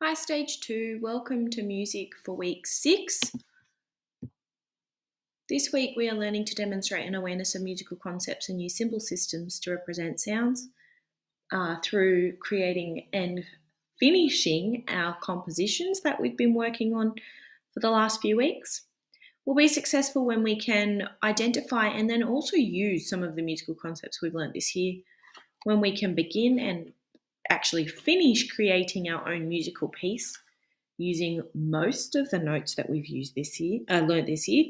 Hi Stage 2, welcome to music for week 6. This week we are learning to demonstrate an awareness of musical concepts and use simple systems to represent sounds through creating and finishing our compositions that we've been working on for the last few weeks. We'll be successful when we can identify and then also use some of the musical concepts we've learned this year, when we can begin and actually finish creating our own musical piece using most of the notes that we've learned this year.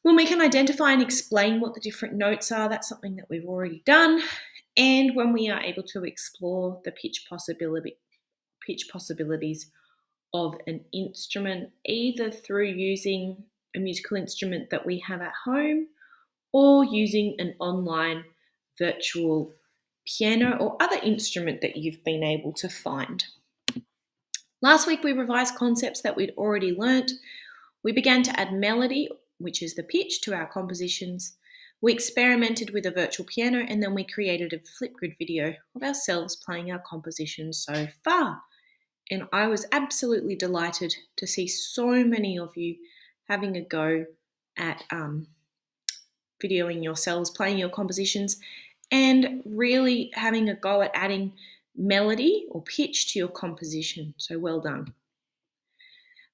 When we can identify and explain what the different notes are, that's something that we've already done. And when we are able to explore the pitch possibilities of an instrument, either through using a musical instrument that we have at home or using an online virtual piano or other instrument that you've been able to find. Last week we revised concepts that we'd already learnt. We began to add melody, which is the pitch, to our compositions. We experimented with a virtual piano and then we created a Flipgrid video of ourselves playing our compositions so far. And I was absolutely delighted to see so many of you having a go at videoing yourselves playing your compositions and really having a go at adding melody or pitch to your composition. So well done.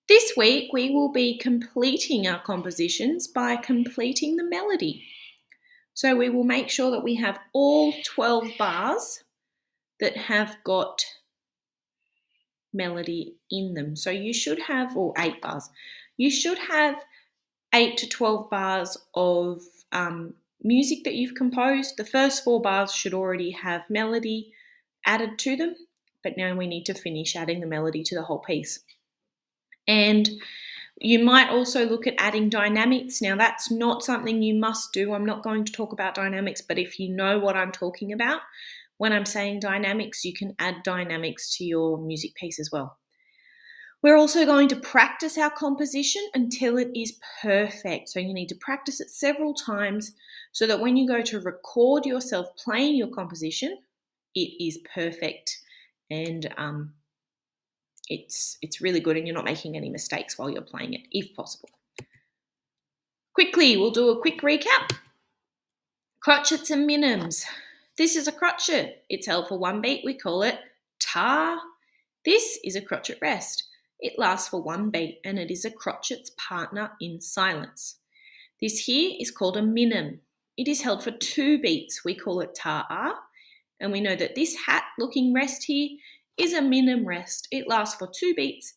This week we will be completing our compositions by completing the melody. So we will make sure that we have all 12 bars that have got melody in them. So you should have, or 8 bars, you should have 8 to 12 bars of music that you've composed. The first 4 bars should already have melody added to them, but now we need to finish adding the melody to the whole piece. And you might also look at adding dynamics. Now that's not something you must do. I'm not going to talk about dynamics, but if you know what I'm talking about, when I'm saying dynamics, you can add dynamics to your music piece as well. We're also going to practice our composition until it is perfect. So you need to practice it several times so that when you go to record yourself playing your composition, it is perfect and it's really good and you're not making any mistakes while you're playing it, if possible. Quickly, we'll do a quick recap. Crotchets and minims. This is a crotchet. It's held for 1 beat. We call it ta. This is a crotchet rest. It lasts for 1 beat and it is a crotchet's partner in silence. This here is called a minim. It is held for 2 beats. We call it ta-a. And we know that this hat-looking rest here is a minim rest. It lasts for 2 beats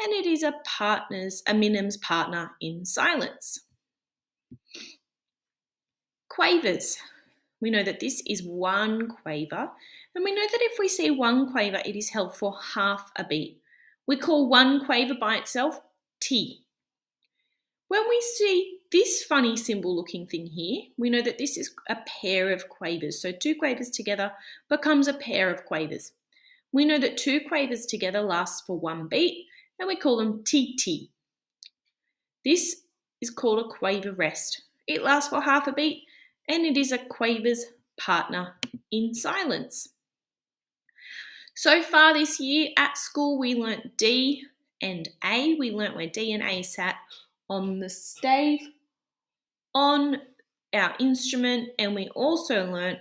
and it is a minim's partner in silence. Quavers. We know that this is 1 quaver and we know that if we see 1 quaver, it is held for half a beat. We call 1 quaver by itself T. When we see this funny symbol looking thing here, we know that this is a pair of quavers. So 2 quavers together becomes a pair of quavers. We know that 2 quavers together lasts for 1 beat and we call them TT. This is called a quaver rest. It lasts for half a beat and it is a quaver's partner in silence. So far this year at school we learnt D and A. We learnt where D and A sat on the stave on our instrument, and we also learnt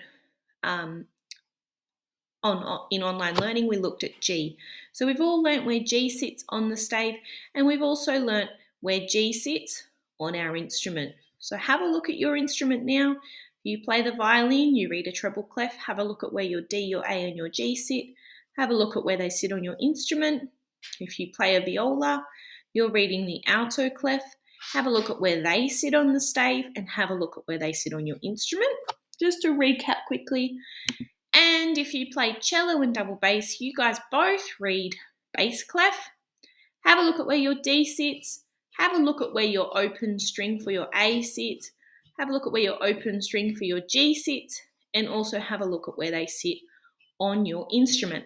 in online learning we looked at G. So we've all learnt where G sits on the stave and we've also learnt where G sits on our instrument. So have a look at your instrument now. If you play the violin, you read a treble clef, have a look at where your D, your A and your G sit. Have a look at where they sit on your instrument. If you play a viola, you're reading the alto clef. Have a look at where they sit on the stave and have a look at where they sit on your instrument. Just to recap quickly. And if you play cello and double bass, you guys both read bass clef. Have a look at where your D sits. Have a look at where your open string for your A sits. Have a look at where your open string for your G sits. And also have a look at where they sit on your instrument.